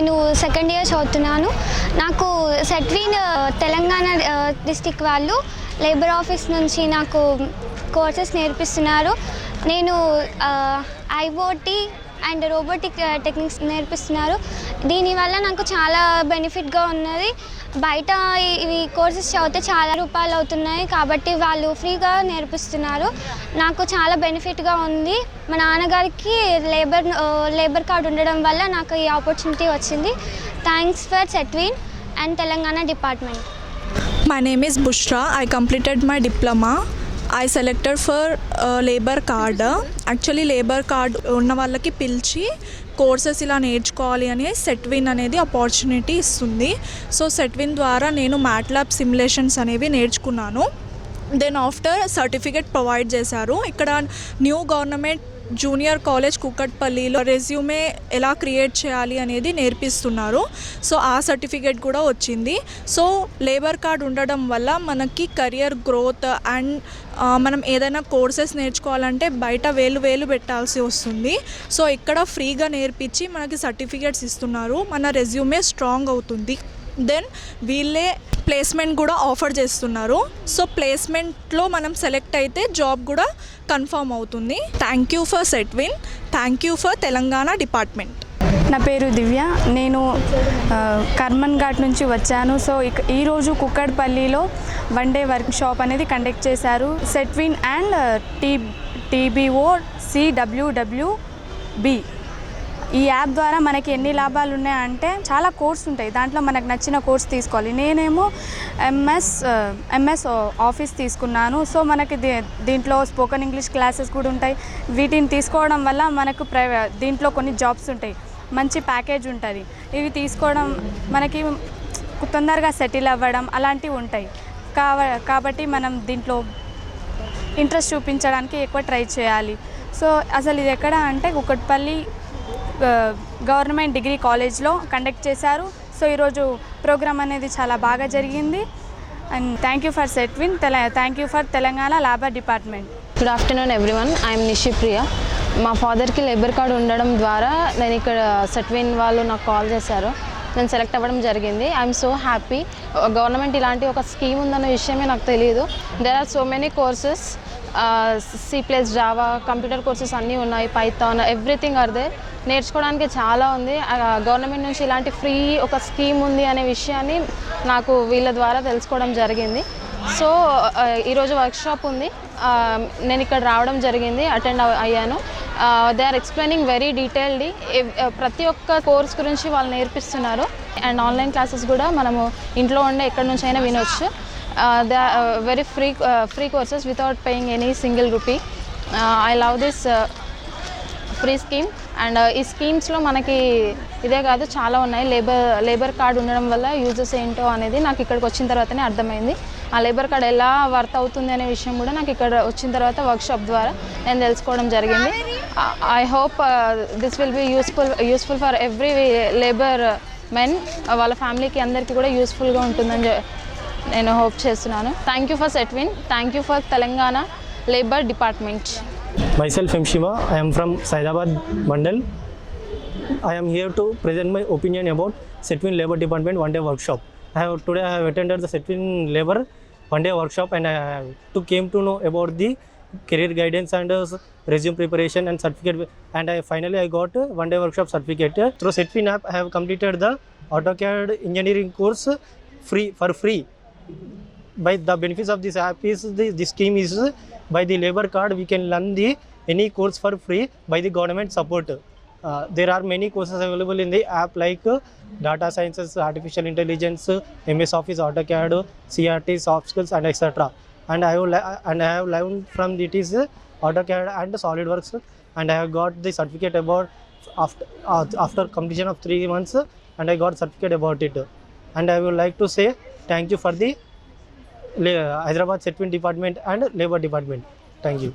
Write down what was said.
నేను second year చదువుతున్నాను. నాకు సెట్విన్ తెలంగాణ డిస్టిక్ వాళ్ళు లేబర్ ఆఫీస్ నుంచి నాకు కోర్సెస్ నేర్పిస్తున్నారు. నేను ఐఓటీ అండ్ రోబోటిక్ టెక్నిక్స్ నేర్పిస్తున్నారు. దీనివల్ల నాకు చాలా బెనిఫిట్గా ఉన్నది. బయట ఇవి కోర్సెస్ చదివితే చాలా రూపాయలు అవుతున్నాయి కాబట్టి వాళ్ళు ఫ్రీగా నేర్పిస్తున్నారు. నాకు చాలా బెనిఫిట్గా ఉంది. మా నాన్నగారికి లేబర్ కార్డ్ ఉండడం వల్ల నాకు ఈ ఆపర్చునిటీ వచ్చింది. Thanks for Setwin and Telangana department. My name is Bushra. I completed my diploma. I selected for labour card. Actually labour card ఉన్న వాళ్ళకి పిలిచి కోర్సెస్ ఇలా నేర్చుకోవాలి అని సెట్విన్ అనేది ఆపర్చునిటీ ఇస్తుంది. సో సెట్విన్ ద్వారా నేను మ్యాట్లాబ్ సిమ్యులేషన్స్ అనేవి నేర్చుకున్నాను. దెన్ ఆఫ్టర్ సర్టిఫికేట్ ప్రొవైడ్ చేశారు. ఇక్కడ న్యూ గవర్నమెంట్ జూనియర్ కాలేజ్ కుక్కట్పల్లిలో రెజ్యూమే ఎలా క్రియేట్ చేయాలి అనేది నేర్పిస్తున్నారు. సో ఆ సర్టిఫికేట్ కూడా వచ్చింది. సో లేబర్ కార్డ్ ఉండడం వల్ల మనకి కెరియర్ గ్రోత్ అండ్ మనం ఏదైనా కోర్సెస్ నేర్చుకోవాలంటే బయట వేలు పెట్టాల్సి వస్తుంది. సో ఇక్కడ ఫ్రీగా నేర్పించి మనకి సర్టిఫికేట్స్ ఇస్తున్నారు. మన రెజ్యూమే స్ట్రాంగ్ అవుతుంది. దెన్ వీళ్ళే ప్లేస్మెంట్ కూడా ఆఫర్ చేస్తున్నారు. సో ప్లేస్మెంట్లో మనం సెలెక్ట్ అయితే జాబ్ కూడా కన్ఫర్మ్ అవుతుంది. Thank you for Setwin. Thank you for Telangana department. నా పేరు దివ్య. నేను కర్మన్ ఘాట్ నుంచి వచ్చాను. సో ఈరోజు కుక్కట్పల్లిలో వన్ డే వర్క్ షాప్ అనేది కండక్ట్ చేశారు. Setwin and TBO CWWB. ఈ యాప్ ద్వారా మనకి ఎన్ని లాభాలు ఉన్నాయంటే చాలా కోర్స్ ఉంటాయి. దాంట్లో మనకు నచ్చిన కోర్స్ తీసుకోవాలి. నేనేమో ఎంఎస్ ఆఫీస్ తీసుకున్నాను. సో మనకి దీంట్లో స్పోకెన్ ఇంగ్లీష్ క్లాసెస్ కూడా ఉంటాయి. వీటిని తీసుకోవడం వల్ల మనకు దీంట్లో కొన్ని జాబ్స్ ఉంటాయి. మంచి ప్యాకేజ్ ఉంటుంది. ఇవి తీసుకోవడం మనకి తొందరగా సెటిల్ అవ్వడం అలాంటివి ఉంటాయి. కాబట్టి మనం దీంట్లో ఇంట్రెస్ట్ చూపించడానికి ఎక్కువ ట్రై చేయాలి. సో అసలు ఇది ఎక్కడ అంటే కుక్కట్పల్లి గవర్నమెంట్ డిగ్రీ కాలేజ్లో కండక్ట్ చేశారు. సో ఈరోజు ప్రోగ్రామ్ అనేది చాలా బాగా జరిగింది. And thank you for Setwin. Thank you for Telangana labour department. Good afternoon everyone. I'm Nishipriya. మా ఫాదర్కి లేబర్ కార్డ్ ఉండడం ద్వారా నేను ఇక్కడ సెట్విన్ వాళ్ళు నాకు కాల్ చేశారు. నేను సెలెక్ట్ అవ్వడం జరిగింది. I'm so happy. గవర్నమెంట్ ఇలాంటి ఒక స్కీమ్ ఉందన్న విషయమే నాకు తెలియదు. There are so many courses. C++, Java, computer courses అన్నీ ఉన్నాయి. Python, everything are there. నేర్చుకోవడానికి చాలా ఉంది. గవర్నమెంట్ నుంచి ఇలాంటి ఫ్రీ ఒక స్కీమ్ ఉంది అనే విషయాన్ని నాకు వీళ్ళ ద్వారా తెలుసుకోవడం జరిగింది. సో ఈరోజు వర్క్షాప్ ఉంది. నేను ఇక్కడ రావడం జరిగింది, అటెండ్ అయ్యాను. దే ఆర్ ఎక్స్ప్లెయినింగ్ వెరీ డీటెయిల్డ్లీ. ప్రతి ఒక్క కోర్స్ గురించి వాళ్ళు నేర్పిస్తున్నారు. అండ్ ఆన్లైన్ క్లాసెస్ కూడా మనము ఇంట్లో ఉండే ఎక్కడి నుంచి అయినా వినొచ్చు. They are very free courses without paying any single rupee. I love this free scheme. And ఈ స్కీమ్స్లో మనకి ఇదే కాదు చాలా ఉన్నాయి. లేబర్ కార్డ్ ఉండడం వల్ల యూజెస్ ఏంటో అనేది నాకు ఇక్కడికి వచ్చిన తర్వాతనే అర్థమైంది. ఆ లేబర్ కార్డ్ ఎలా వర్త్ అవుతుంది అనే విషయం కూడా నాకు ఇక్కడ వచ్చిన తర్వాత వర్క్షాప్ ద్వారా నేను తెలుసుకోవడం జరిగింది. I hope this will be useful for every labour men. వాళ్ళ ఫ్యామిలీకి అందరికీ కూడా యూస్ఫుల్గా ఉంటుందని నేను హోప్ చేస్తున్నాను. Thank you for Setwin. Thank you for Telangana labour department. Myself M. Shiva. I am from Saidabad Mandal. I am here to present my opinion about Setwin Labour Department one day workshop. Today I have attended the Setwin Labour one day workshop and I came to know about the career guidance and resume preparation and certificate, and finally I got one day workshop certificate. Through Setwin app I have completed the AutoCAD engineering course for free. By the benefits of this app is the scheme is by the labor card we can learn any course for free by the government support. There are many courses available in the app like data sciences, artificial intelligence, MS Office, AutoCAD, CRT, soft skills and etc. And I have learned from it is AutoCAD and SolidWorks, and I have got the certificate about after completion of 3 months, and I got certificate about it. And I would like to say thank you for the Hyderabad Setwin Department and Labour Department. Thank you.